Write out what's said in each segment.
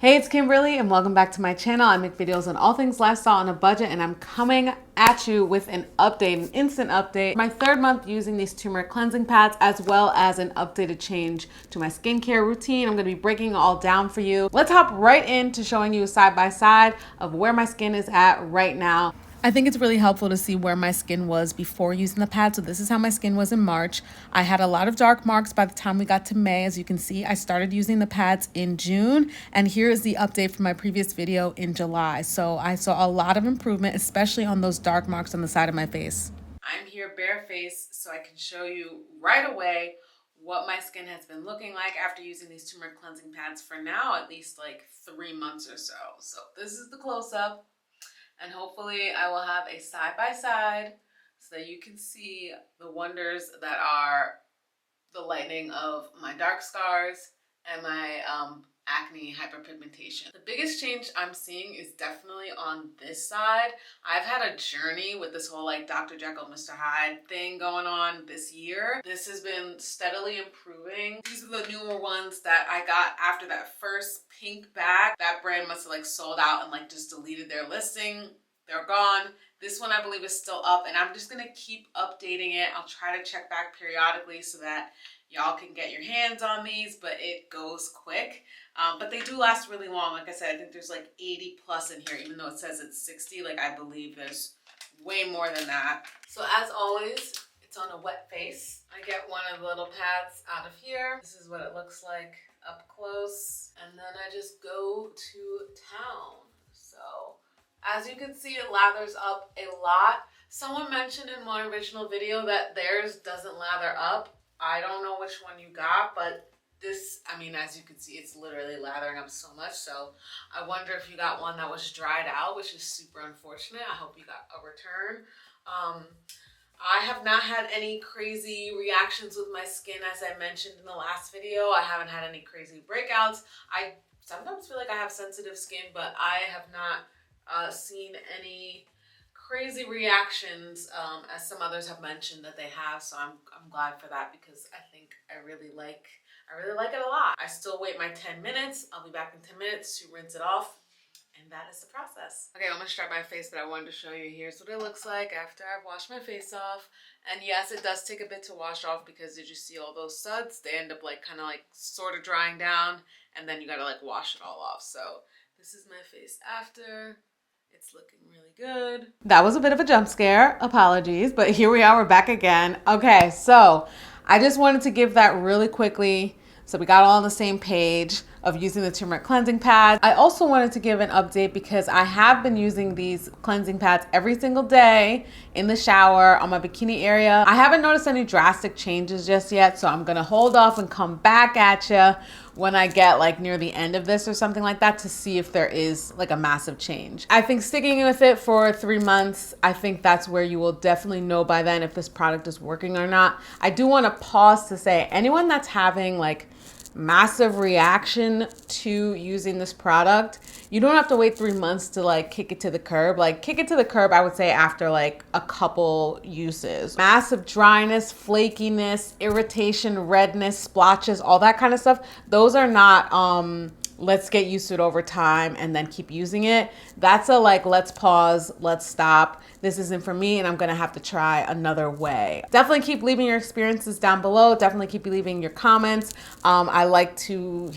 Hey, it's Kimberlee and welcome back to my channel. I make videos on all things lifestyle on a budget and I'm coming at you with an update, an instant update. My third month using these turmeric cleansing pads as well as an updated change to my skincare routine. I'm gonna be breaking it all down for you. Let's hop right into showing you a side by side of where my skin is at right now. I think it's really helpful to see where my skin was before using the pad. So this is how my skin was in March. I had a lot of dark marks by the time we got to May. As you can see, I started using the pads in June. And here is the update from my previous video in July. So I saw a lot of improvement, especially on those dark marks on the side of my face. I'm here barefaced so I can show you right away what my skin has been looking like after using these turmeric cleansing pads for now, at least like 3 months or so. So this is the close-up. And hopefully I will have a side-by-side so that you can see the wonders that are the lightening of my dark scars and my acne hyperpigmentation. The biggest change I'm seeing is definitely on this side. I've had a journey with this whole like Dr. Jekyll, Mr. Hyde thing going on this year. This has been steadily improving. These are the newer ones that I got after that first pink bag. That brand must have like sold out and like just deleted their listing. They're gone. This one I believe is still up and I'm just gonna keep updating it. I'll try to check back periodically so that y'all can get your hands on these, but it goes quick. But they do last really long. Like I said, I think there's like 80 plus in here, even though it says it's 60. Like I believe there's way more than that. So as always, it's on a wet face. I get one of the little pads out of here. This is what it looks like up close. And then I just go to town. So as you can see, it lathers up a lot. Someone mentioned in my original video that theirs doesn't lather up. I don't know which one you got, but this, I mean, as you can see, it's literally lathering up so much. So I wonder if you got one that was dried out, which is super unfortunate. I hope you got a return. I have not had any crazy reactions with my skin, as I mentioned in the last video. I haven't had any crazy breakouts. I sometimes feel like I have sensitive skin, but I have not seen any crazy reactions as some others have mentioned that they have. So I'm glad for that because I think I really like it a lot. I still wait my 10 minutes. I'll be back in 10 minutes to rinse it off. And that is the process. Okay, I'm gonna start my face, but I wanted to show you here's what it looks like after I've washed my face off. And yes, it does take a bit to wash off because did you see all those suds? They end up like kind of like sort of drying down and then you gotta like wash it all off. So this is my face after. It's looking really good. That was a bit of a jump scare. Apologies, but here we are, we're back again. Okay, so I just wanted to give that really quickly so we got all on the same page of using the turmeric cleansing pad. I also wanted to give an update because I have been using these cleansing pads every single day in the shower on my bikini area. I haven't noticed any drastic changes just yet, so I'm gonna hold off and come back at you when I get like near the end of this or something like that to see if there is like a massive change. I think sticking with it for 3 months, I think that's where you will definitely know by then if this product is working or not. I do want to pause to say anyone that's having like massive reaction to using this product, you don't have to wait 3 months to like kick it to the curb. Like kick it to the curb, I would say after like a couple uses. Massive dryness, flakiness, irritation, redness, splotches, all that kind of stuff. Those are not let's get used to it over time and then keep using it. That's a like, let's pause, let's stop. This isn't for me and I'm gonna have to try another way. Definitely keep leaving your experiences down below. Definitely keep leaving your comments. I like to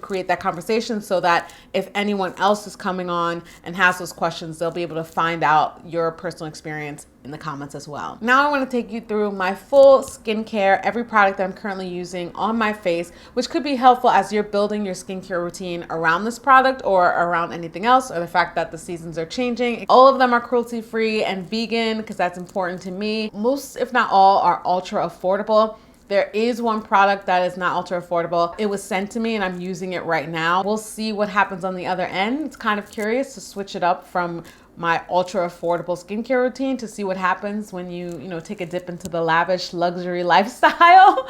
create that conversation so that if anyone else is coming on and has those questions, they'll be able to find out your personal experience in the comments as well. Now I want to take you through my full skincare, every product that I'm currently using on my face, which could be helpful as you're building your skincare routine around this product or around anything else, or the fact that the seasons are changing. All of them are cruelty-free and vegan because that's important to me. Most, if not all, are ultra affordable. There is one product that is not ultra affordable. It was sent to me and I'm using it right now. We'll see what happens on the other end. It's kind of curious to switch it up from my ultra affordable skincare routine to see what happens when you take a dip into the lavish luxury lifestyle,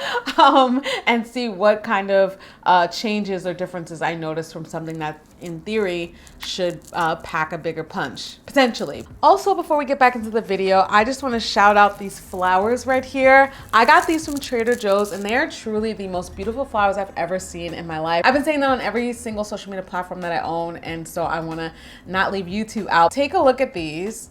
and see what kind of changes or differences I notice from something that in theory should pack a bigger punch, potentially. Also, before we get back into the video, I just want to shout out these flowers right here. I got these from Trader Joe's and they are truly the most beautiful flowers I've ever seen in my life. I've been saying that on every single social media platform that I own, and so I want to not leave YouTube out. Take a look at these.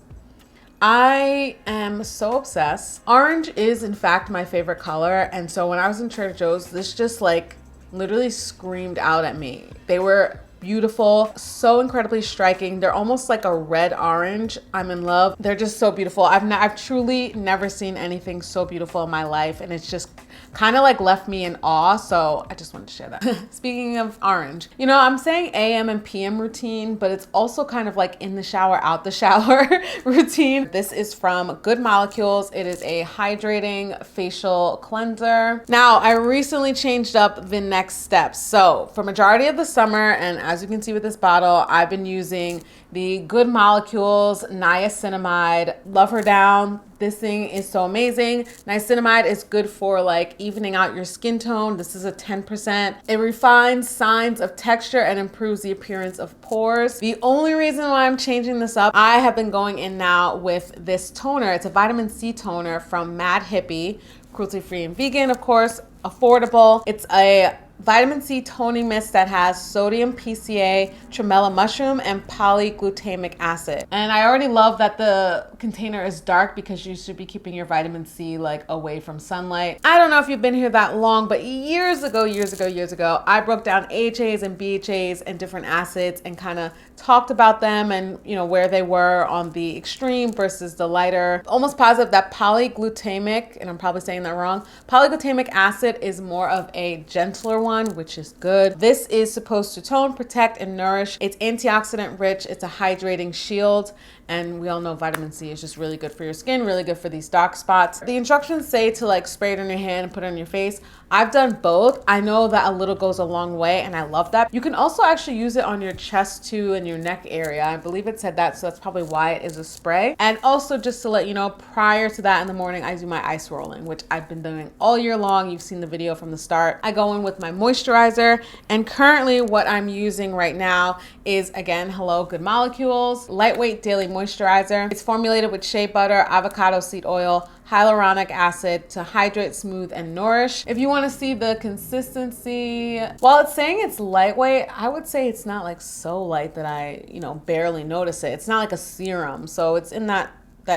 I am so obsessed. Orange is in fact my favorite color, and so when I was in Trader Joe's, this just like literally screamed out at me. They were beautiful, so incredibly striking. They're almost like a red orange. I'm in love. They're just so beautiful. I've truly never seen anything so beautiful in my life, and it's just kind of like left me in awe, so I just wanted to share that. Speaking of orange, I'm saying AM and PM routine, but it's also kind of like in the shower, out the shower routine. This is from Good Molecules. It is a hydrating facial cleanser. Now, I recently changed up the next steps. So for majority of the summer, and as you can see with this bottle, I've been using the Good Molecules niacinamide. Love her down. This thing is so amazing. Niacinamide is good for like evening out your skin tone. This is a 10%. It refines signs of texture and improves the appearance of pores. The only reason why I'm changing this up, I have been going in now with this toner. It's a vitamin C toner from Mad Hippie, cruelty-free and vegan, of course, affordable. It's a vitamin C toning mist that has sodium PCA, tremella mushroom, and polyglutamic acid. And I already love that the container is dark because you should be keeping your vitamin C like away from sunlight. I don't know if you've been here that long, but years ago, I broke down AHAs and BHAs and different acids and kind of talked about them and where they were on the extreme versus the lighter. Almost positive that polyglutamic, and I'm probably saying that wrong, polyglutamic acid is more of a gentler one, which is good. This is supposed to tone, protect, and nourish. It's antioxidant rich. It's a hydrating shield. And we all know vitamin C is just really good for your skin, really good for these dark spots. The instructions say to like spray it on your hand and put it on your face. I've done both. I know that a little goes a long way, and I love that. You can also actually use it on your chest too and your neck area. I believe it said that, so that's probably why it is a spray. And also, just to let you know, prior to that in the morning, I do my ice rolling, which I've been doing all year long. You've seen the video from the start. I go in with my moisturizer, and currently what I'm using right now is, again, hello, Good Molecules lightweight daily moisturizer. It's formulated with shea butter, avocado seed oil, hyaluronic acid to hydrate, smooth, and nourish. If you want to see the consistency, while it's saying it's lightweight, I would say it's not like so light that I, barely notice it. It's not like a serum, so it's in that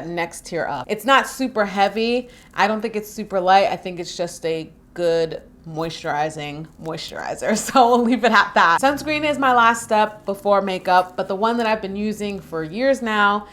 next tier up. It's not super heavy. I don't think it's super light. I think it's just a good moisturizing moisturizer, so we'll leave it at that. Sunscreen is my last step before makeup, but the one that I've been using for years now,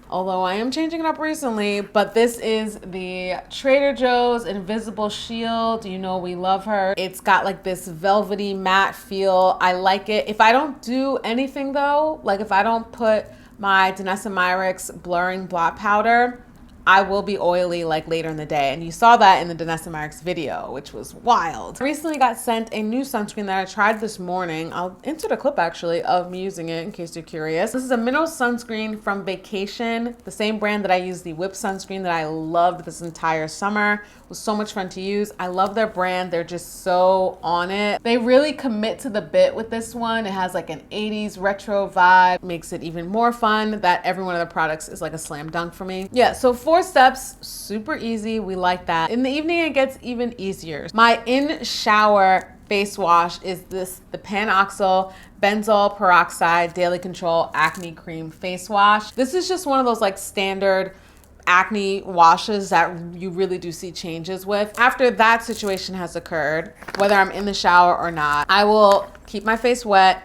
although I am changing it up recently, but this is the Trader Joe's Invisible Shield. We love her. It's got like this velvety matte feel. I like it. If I don't do anything though, like if I don't put my Danessa Myricks blurring blot powder, I will be oily like later in the day. And you saw that in the Danessa Myricks video, which was wild. I recently got sent a new sunscreen that I tried this morning. I'll insert a clip actually of me using it in case you're curious. This is a mineral sunscreen from Vacation, the same brand that I use the Whip sunscreen that I loved this entire summer. It was so much fun to use. I love their brand. They're just so on it. They really commit to the bit with this one. It has like an 80s retro vibe, makes it even more fun that every one of the products is like a slam dunk for me. Yeah, so 4 steps, super easy. We like that. In the evening, it gets even easier. My in-shower face wash is the Panoxyl Benzoyl Peroxide Daily Control Acne Cream Face Wash. This is just one of those like standard acne washes that you really do see changes with. After that situation has occurred, whether I'm in the shower or not, I will keep my face wet,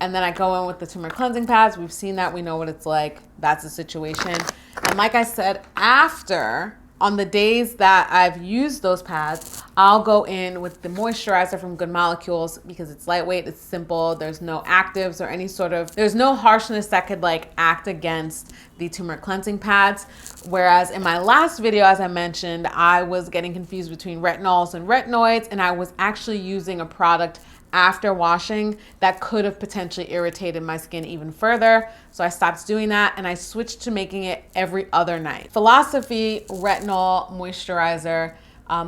and then I go in with the turmeric cleansing pads. We've seen that, we know what it's like. That's the situation. And like I said, after, on the days that I've used those pads, I'll go in with the moisturizer from Good Molecules because it's lightweight, it's simple, there's no actives or any sort of, there's no harshness that could like act against the turmeric cleansing pads. Whereas in my last video, as I mentioned, I was getting confused between retinols and retinoids, and I was actually using a product after washing that could have potentially irritated my skin even further. So I stopped doing that and I switched to making it every other night. Philosophy Retinol Moisturizer.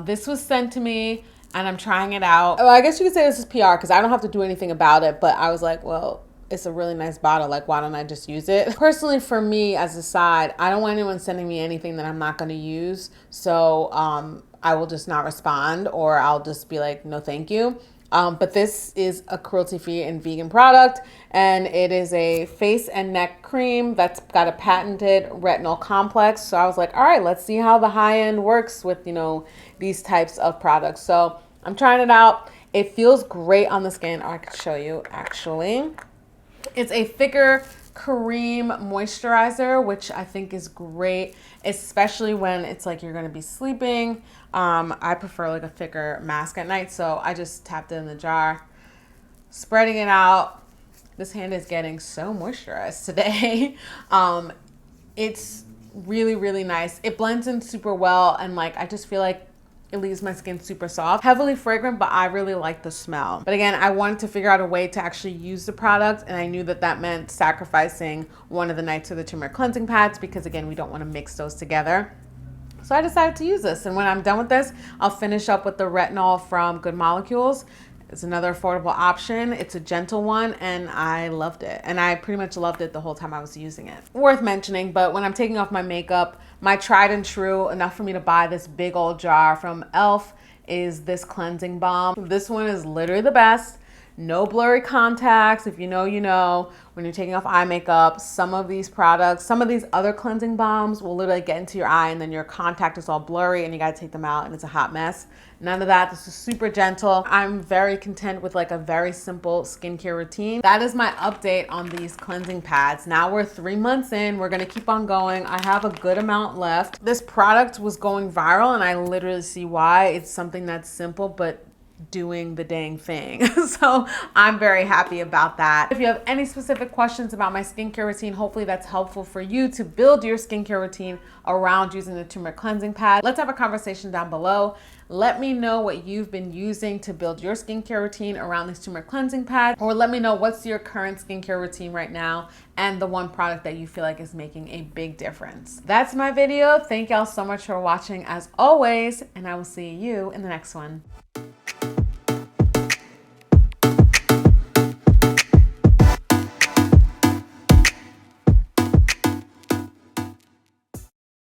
This was sent to me and I'm trying it out. Well, I guess you could say this is PR because I don't have to do anything about it, but I was like, well, it's a really nice bottle. Like, why don't I just use it? Personally, for me, as a side, I don't want anyone sending me anything that I'm not going to use. So I will just not respond, or I'll just be like, no, thank you. But this is a cruelty-free and vegan product, and it is a face and neck cream that's got a patented retinol complex. So I was like, all right, let's see how the high end works with, you know, these types of products. So I'm trying it out. It feels great on the skin. I can show you actually. It's a thicker cream moisturizer, which I think is great, especially when it's like you're going to be sleeping. I prefer like a thicker mask at night, so I just tapped it in the jar, spreading it out. This hand is getting so moisturized today. It's really, really nice. It blends in super well, and like I just feel like it leaves my skin super soft. Heavily fragrant, but I really like the smell. But again, I wanted to figure out a way to actually use the product, and I knew that that meant sacrificing one of the nights of the turmeric cleansing pads because again, we don't want to mix those together. So I decided to use this, and when I'm done with this, I'll finish up with the retinol from Good Molecules. It's another affordable option. It's a gentle one, and I loved it. And I pretty much loved it the whole time I was using it. Worth mentioning, but when I'm taking off my makeup, my tried and true, enough for me to buy this big old jar from e.l.f. is this cleansing balm. This one is literally the best. No blurry contacts. If you know, you know. When you're taking off eye makeup, some of these products, some of these other cleansing balms will literally get into your eye and then your contact is all blurry and you gotta take them out and it's a hot mess. None of that. This is super gentle. I'm very content with like a very simple skincare routine. That is my update on these cleansing pads. Now we're 3 months in. We're gonna keep on going. I have a good amount left. This product was going viral and I literally see why. It's something that's simple, but doing the dang thing. So I'm very happy about that. If you have any specific questions about my skincare routine, hopefully that's helpful for you to build your skincare routine around using the turmeric cleansing pad. Let's have a conversation down below. Let me know what you've been using to build your skincare routine around this turmeric cleansing pad, or let me know what's your current skincare routine right now and the one product that you feel like is making a big difference. That's my video. Thank y'all so much for watching as always, and I will see you in the next one.